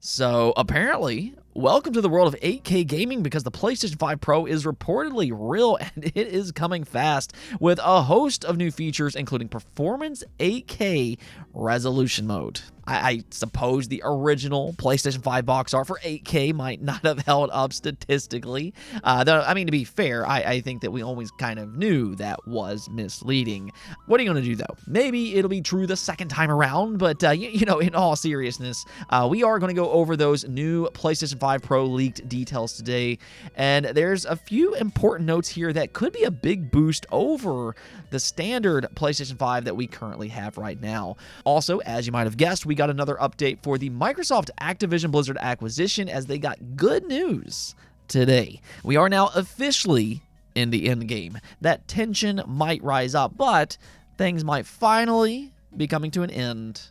So apparently, welcome to the world of 8K gaming because the PlayStation 5 Pro is reportedly real and it is coming fast with a host of new features including performance 8K resolution mode. I suppose the original PlayStation 5 box art for 8K might not have held up statistically. Though, I mean, to be fair, I think that we always kind of knew that was misleading. What are you going to do, though? Maybe it'll be true the second time around, but, you know, in all seriousness, we are going to go over those new PlayStation 5 Pro leaked details today, and there's a few important notes here that could be a big boost over the standard PlayStation 5 that we currently have right now. Also, as you might have guessed, we got another update for the Microsoft Activision Blizzard acquisition as they got good news today. We are now officially in the end game. That tension might rise up, but things might finally be coming to an end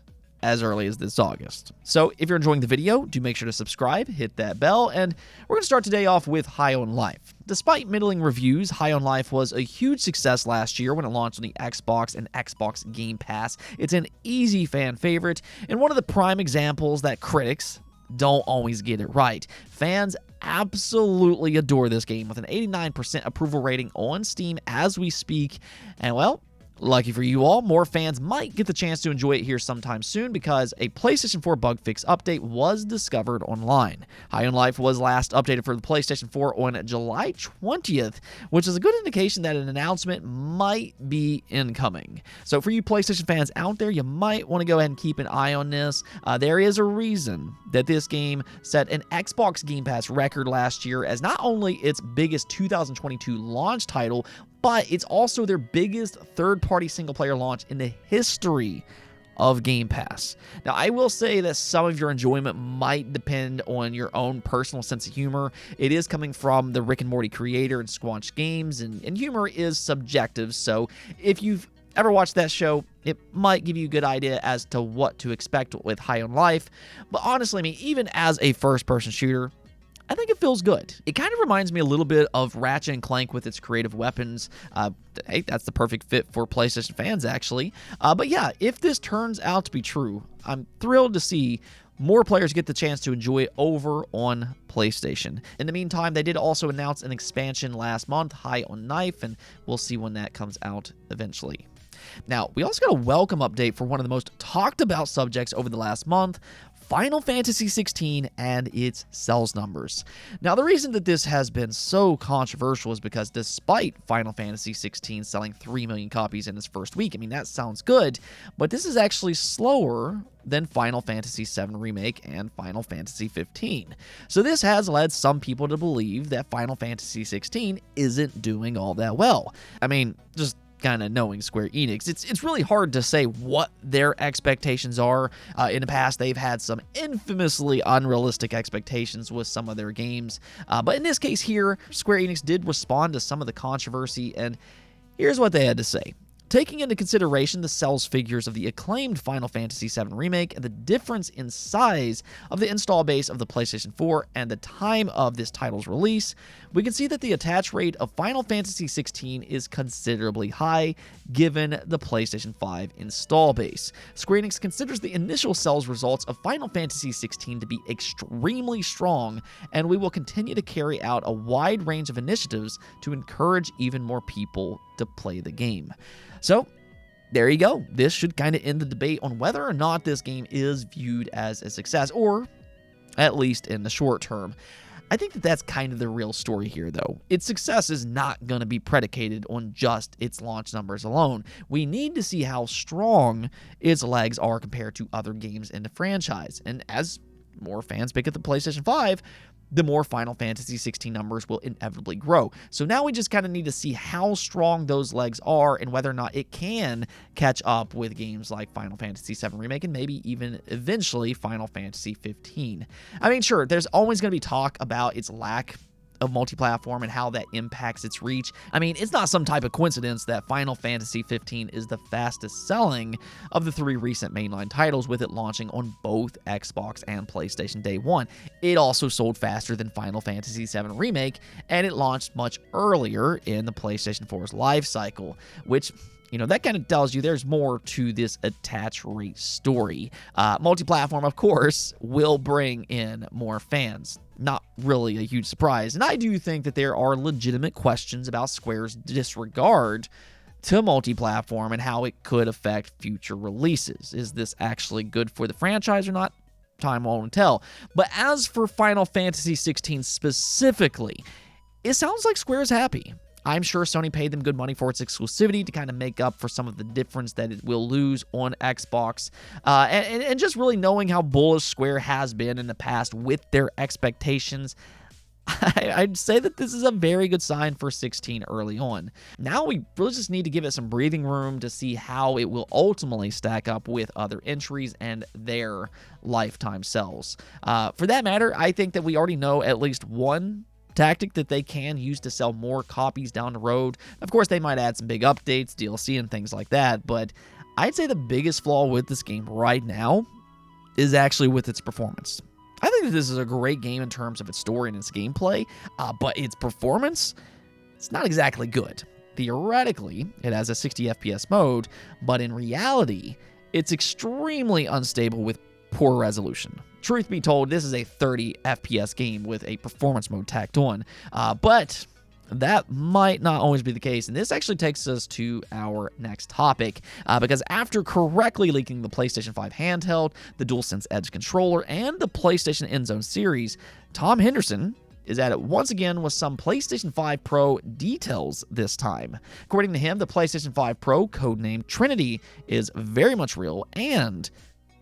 as early as this August. So if you're enjoying the video, do make sure to subscribe, hit that bell, and we're going to start today off with High on Life. Despite middling reviews, High on Life was a huge success last year when it launched on the Xbox and Xbox Game Pass. It's an easy fan favorite, and one of the prime examples that critics don't always get it right. Fans absolutely adore this game with an 89% approval rating on Steam as we speak, and well, lucky for you all, more fans might get the chance to enjoy it here sometime soon because a PlayStation 4 bug fix update was discovered online. High on Life was last updated for the PlayStation 4 on July 20th, which is a good indication that an announcement might be incoming. So for you PlayStation fans out there, you might want to go ahead and keep an eye on this. There is a reason that this game set an Xbox Game Pass record last year as not only its biggest 2022 launch title, but it's also their biggest third-party single-player launch in the history of Game Pass. Now, I will say that some of your enjoyment might depend on your own personal sense of humor. It is coming from the Rick and Morty creator and Squanch Games, and humor is subjective, so if you've ever watched that show, it might give you a good idea as to what to expect with High on Life. But honestly, I mean, even as a first-person shooter, I think it feels good. It kind of reminds me a little bit of Ratchet & Clank with its creative weapons. Hey, that's the perfect fit for PlayStation fans, actually. But yeah, if this turns out to be true, I'm thrilled to see more players get the chance to enjoy it over on PlayStation. In the meantime, they did also announce an expansion last month, High on Knife, and we'll see when that comes out eventually. Now, we also got a welcome update for one of the most talked about subjects over the last month, Final Fantasy 16 and its sales numbers. Now, the reason that this has been so controversial is because despite Final Fantasy 16 selling 3 million copies in its first week, I mean, that sounds good, but this is actually slower than Final Fantasy 7 Remake and Final Fantasy 15. So this has led some people to believe that Final Fantasy 16 isn't doing all that well. I mean, just kind of knowing Square Enix, it's really hard to say what their expectations are. In the past, they've had some infamously unrealistic expectations with some of their games, but in this case here, Square Enix did respond to some of the controversy, and here's what they had to say. Taking into consideration the sales figures of the acclaimed Final Fantasy VII Remake and the difference in size of the install base of the PlayStation 4 and the time of this title's release, we can see that the attach rate of Final Fantasy XVI is considerably high given the PlayStation 5 install base. Square Enix considers the initial sales results of Final Fantasy XVI to be extremely strong, and we will continue to carry out a wide range of initiatives to encourage even more people to play the game. So, there you go. This should kind of end the debate on whether or not this game is viewed as a success, or at least in the short term. I think that that's kind of the real story here, though. Its success is not going to be predicated on just its launch numbers alone. We need to see how strong its legs are compared to other games in the franchise. And as more fans pick up the PlayStation 5, the more Final Fantasy 16 numbers will inevitably grow. So now we just kind of need to see how strong those legs are and whether or not it can catch up with games like Final Fantasy VII Remake and maybe even eventually Final Fantasy 15. I mean, sure, there's always going to be talk about its lack of multi-platform and how that impacts its reach. I mean, it's not some type of coincidence that Final Fantasy 15 is the fastest selling of the 3 recent mainline titles, with it launching on both Xbox and PlayStation day one. It also sold faster than Final Fantasy 7 Remake, and it launched much earlier in the PlayStation 4's life cycle, which that kind of tells you there's more to this attach rate story. Multi-platform, of course, will bring in more fans. Not really a huge surprise. And I do think that there are legitimate questions about Square's disregard to multi-platform and how it could affect future releases. Is this actually good for the franchise or not? Time won't tell. But as for Final Fantasy 16 specifically, it sounds like Square is happy. I'm sure Sony paid them good money for its exclusivity to kind of make up for some of the difference that it will lose on Xbox. And just really knowing how bullish Square has been in the past with their expectations, I'd say that this is a very good sign for 16 early on. Now we really just need to give it some breathing room to see how it will ultimately stack up with other entries and their lifetime sales. For that matter, I think that we already know at least one tactic that they can use to sell more copies down the road. Of course, they might add some big updates, DLC, and things like that, but I'd say the biggest flaw with this game right now is actually with its performance. I think that this is a great game in terms of its story and its gameplay, but its performance, it's not exactly good. Theoretically, it has a 60 FPS mode, but in reality, it's extremely unstable with poor resolution. Truth be told, this is a 30 FPS game with a performance mode tacked on, but that might not always be the case, and this actually takes us to our next topic, because after correctly leaking the PlayStation 5 handheld, the DualSense Edge controller, and the PlayStation Endzone series, Tom Henderson is at it once again with some PlayStation 5 Pro details this time. According to him, the PlayStation 5 Pro, codenamed Trinity, is very much real, and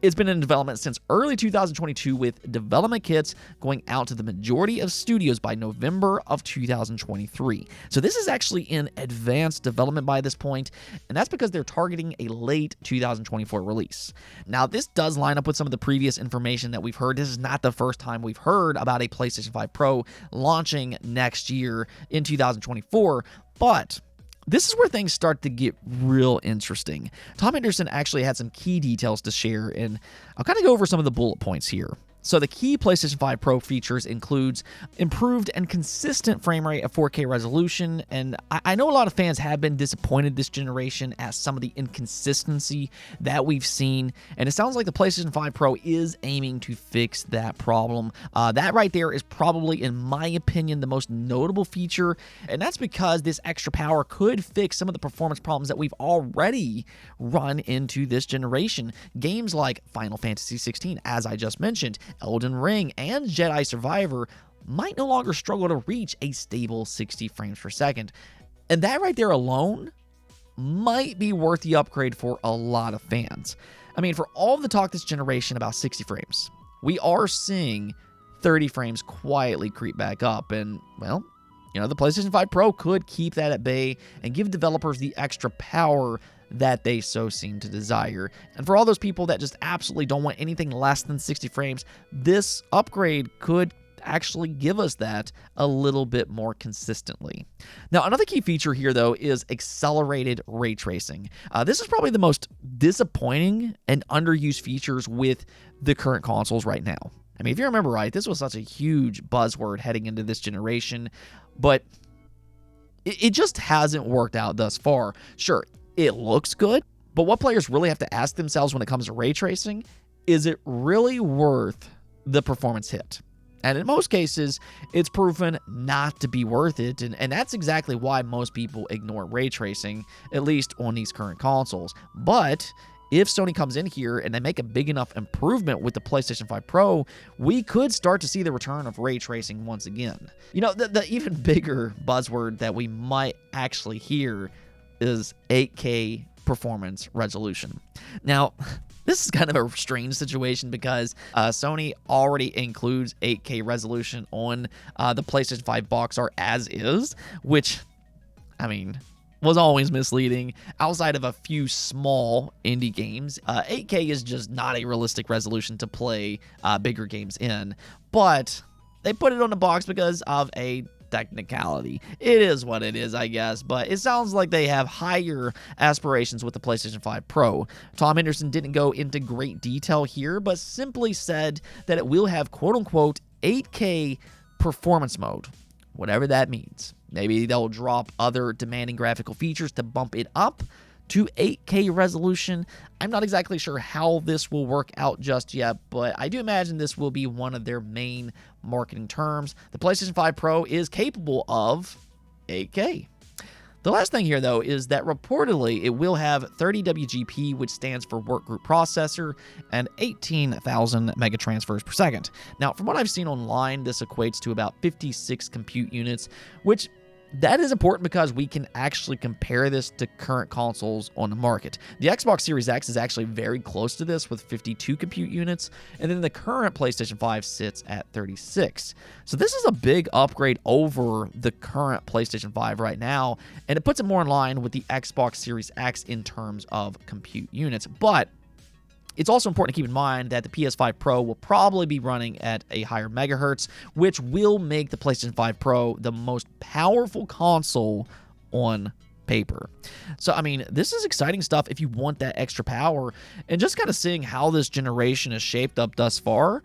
it's been in development since early 2022 with development kits going out to the majority of studios by November of 2023. So this is actually in advanced development by this point, and that's because they're targeting a late 2024 release. Now, this does line up with some of the previous information that we've heard. This is not the first time we've heard about a PlayStation 5 Pro launching next year in 2024, but this is where things start to get real interesting. Tom Henderson actually had some key details to share, and I'll kind of go over some of the bullet points here. So the key PlayStation 5 Pro features includes improved and consistent frame rate of 4K resolution, and I know a lot of fans have been disappointed this generation at some of the inconsistency that we've seen, and it sounds like the PlayStation 5 Pro is aiming to fix that problem. That right there is probably, in my opinion, the most notable feature, and that's because this extra power could fix some of the performance problems that we've already run into this generation. Games like Final Fantasy 16, as I just mentioned, Elden Ring, and Jedi Survivor might no longer struggle to reach a stable 60 frames per second. And that right there alone might be worth the upgrade for a lot of fans. I mean, for all of the talk this generation about 60 frames, we are seeing 30 frames quietly creep back up, and, well, the PlayStation 5 Pro could keep that at bay and give developers the extra power that they so seem to desire. And for all those people that just absolutely don't want anything less than 60 frames, this upgrade could actually give us that a little bit more consistently. Now, another key feature here, though, is accelerated ray tracing. This is probably the most disappointing and underused features with the current consoles right now. I mean, if you remember right, this was such a huge buzzword heading into this generation, but it just hasn't worked out thus far. Sure, it looks good, but what players really have to ask themselves when it comes to ray tracing, is it really worth the performance hit? And in most cases, it's proven not to be worth it, and that's exactly why most people ignore ray tracing, at least on these current consoles. But if Sony comes in here and they make a big enough improvement with the PlayStation 5 Pro, we could start to see the return of ray tracing once again. The even bigger buzzword that we might actually hear is 8K performance resolution. Now, this is kind of a strange situation because Sony already includes 8K resolution on the PlayStation 5 box art as is, which, I mean, was always misleading. Outside of a few small indie games, 8K is just not a realistic resolution to play bigger games in, but they put it on the box because of a technicality. It is what it is, I guess, but it sounds like they have higher aspirations with the PlayStation 5 Pro. Tom Henderson didn't go into great detail here, but simply said that it will have quote-unquote 8K performance mode, whatever that means. Maybe they'll drop other demanding graphical features to bump it up to 8K resolution. I'm not exactly sure how this will work out just yet, but I do imagine this will be one of their main marketing terms. The PlayStation 5 Pro is capable of 8K. The last thing here, though, is that reportedly it will have 30 WGP, which stands for Workgroup Processor, and 18,000 megatransfers per second. Now, from what I've seen online, this equates to about 56 compute units, which that is important because we can actually compare this to current consoles on the market. The Xbox Series X is actually very close to this with 52 compute units, and then the current PlayStation 5 sits at 36. So this is a big upgrade over the current PlayStation 5 right now, and it puts it more in line with the Xbox Series X in terms of compute units. But it's also important to keep in mind that the PS5 Pro will probably be running at a higher megahertz, which will make the PlayStation 5 Pro the most powerful console on paper. So, I mean, this is exciting stuff if you want that extra power. And just kind of seeing how this generation is shaped up thus far,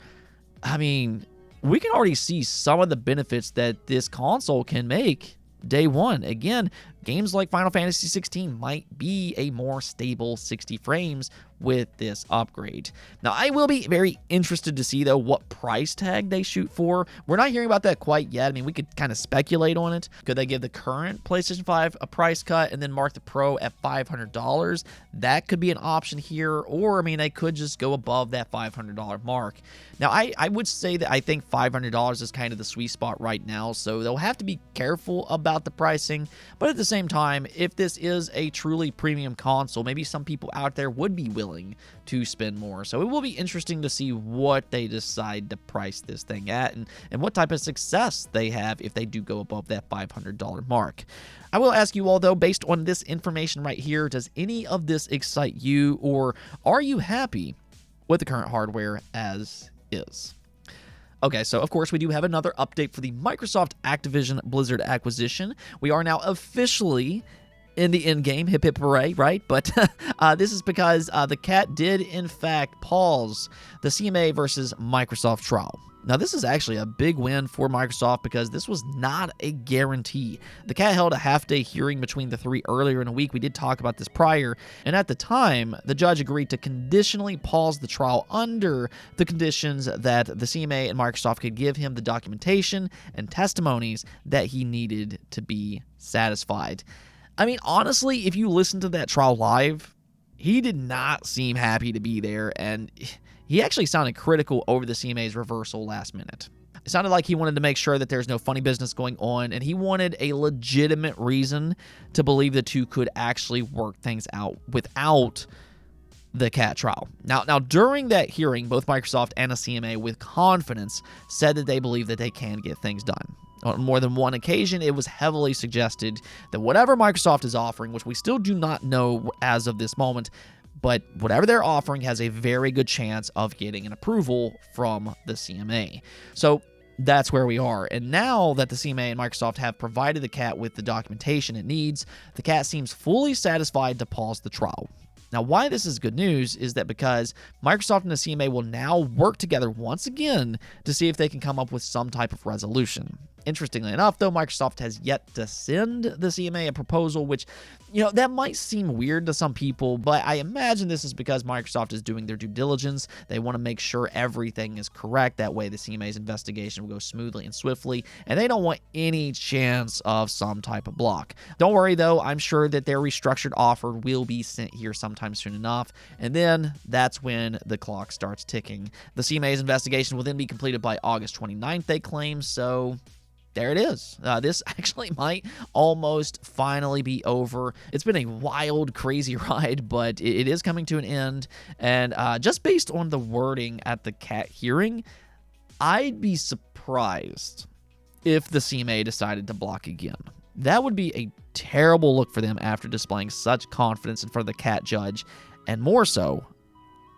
I mean, we can already see some of the benefits that this console can make day one. Again, games like Final Fantasy 16 might be a more stable 60 frames with this upgrade. Now, I will be very interested to see, though, what price tag they shoot for. We're not hearing about that quite yet. I mean, we could kind of speculate on it. Could they give the current PlayStation 5 a price cut and then mark the Pro at $500? That could be an option here. Or, I mean, they could just go above that $500 mark. Now, I would say that I think $500 is kind of the sweet spot right now, so they'll have to be careful about the pricing. But at the same time, if this is a truly premium console, maybe some people out there would be willing to spend more. So it will be interesting to see what they decide to price this thing at and what type of success they have if they do go above that $500 mark. I will ask you all, though, based on this information right here, does any of this excite you, or are you happy with the current hardware as is? Okay, so of course we do have another update for the Microsoft Activision Blizzard acquisition. We are now officially in the end game, hip hip hooray, right? But this is because the cat did in fact pause the CMA versus Microsoft trial. Now, this is actually a big win for Microsoft because this was not a guarantee. The cat held a half-day hearing between the three earlier in the week. We did talk about this prior, and at the time, the judge agreed to conditionally pause the trial under the conditions that the CMA and Microsoft could give him the documentation and testimonies that he needed to be satisfied. I mean, honestly, if you listen to that trial live, he did not seem happy to be there, and he actually sounded critical over the CMA's reversal last minute. It sounded like he wanted to make sure that there's no funny business going on, and he wanted a legitimate reason to believe the two could actually work things out without the cat trial. Now, during that hearing, both Microsoft and the CMA with confidence said that they believe that they can get things done. On more than one occasion, it was heavily suggested that whatever Microsoft is offering, which we still do not know as of this moment, but whatever they're offering has a very good chance of getting an approval from the CMA. So that's where we are. And now that the CMA and Microsoft have provided the cat with the documentation it needs, the cat seems fully satisfied to pause the trial. Now, why this is good news is that because Microsoft and the CMA will now work together once again to see if they can come up with some type of resolution. Interestingly enough, though, Microsoft has yet to send the CMA a proposal, which, that might seem weird to some people, but I imagine this is because Microsoft is doing their due diligence. They want to make sure everything is correct. That way, the CMA's investigation will go smoothly and swiftly, and they don't want any chance of some type of block. Don't worry, though. I'm sure that their restructured offer will be sent here sometime soon enough, and then that's when the clock starts ticking. The CMA's investigation will then be completed by August 29th, they claim, so there it is. This actually might almost finally be over. It's been a wild, crazy ride, but it is coming to an end. And just based on the wording at the cat hearing, I'd be surprised if the CMA decided to block again. That would be a terrible look for them after displaying such confidence in front of the cat judge. And more so,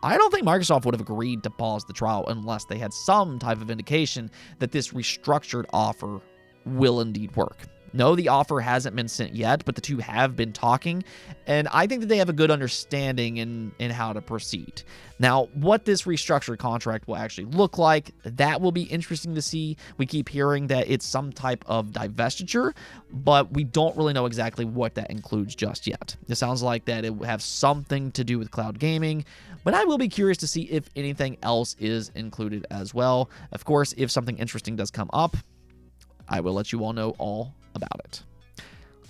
I don't think Microsoft would have agreed to pause the trial unless they had some type of indication that this restructured offer will indeed work. No, the offer hasn't been sent yet, but the two have been talking, and I think that they have a good understanding in how to proceed. Now, what this restructured contract will actually look like, that will be interesting to see. We keep hearing that it's some type of divestiture, but we don't really know exactly what that includes just yet. It sounds like that it will have something to do with cloud gaming, but I will be curious to see if anything else is included as well. Of course, if something interesting does come up, I will let you all know all about it.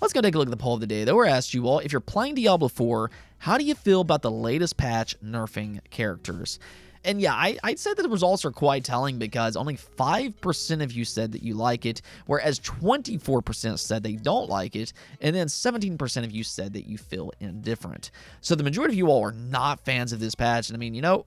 Let's go take a look at the poll of the day, though. We're asked you all, if you're playing Diablo 4, how do you feel about the latest patch nerfing characters? And yeah, I'd say that the results are quite telling, because only 5% of you said that you like it, whereas 24% said they don't like it, and then 17% of you said that you feel indifferent. So the majority of you all are not fans of this patch, and I mean, you know,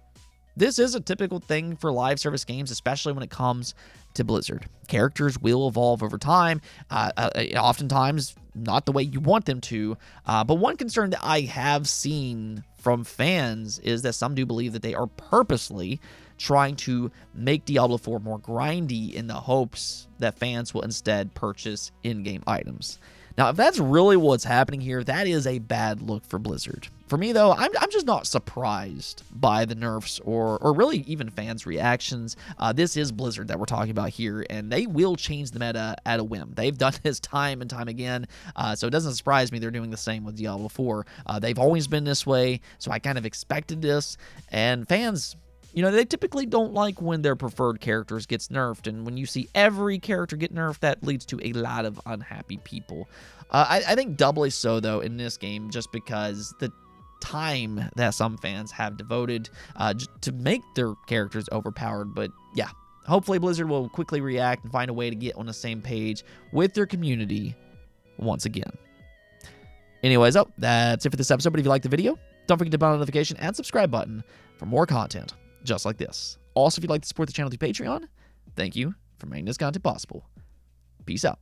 this is a typical thing for live service games, especially when it comes to Blizzard. Characters will evolve over time, oftentimes not the way you want them to. But one concern that I have seen from fans is that some do believe that they are purposely trying to make Diablo 4 more grindy in the hopes that fans will instead purchase in-game items. Now, if that's really what's happening here, that is a bad look for Blizzard. For me, though, I'm just not surprised by the nerfs or really even fans' reactions. This is Blizzard that we're talking about here, and they will change the meta at a whim. They've done this time and time again, so it doesn't surprise me they're doing the same with Diablo 4. They've always been this way, so I kind of expected this, and fans, you know, they typically don't like when their preferred characters gets nerfed, and when you see every character get nerfed, that leads to a lot of unhappy people. I think doubly so, though, in this game, just because the time that some fans have devoted to make their characters overpowered. But yeah, hopefully Blizzard will quickly react and find a way to get on the same page with their community once again. Anyways, that's it for this episode. But if you liked the video, don't forget to hit the notification and subscribe button for more content just like this. Also, if you'd like to support the channel through Patreon, thank you for making this content possible. Peace out.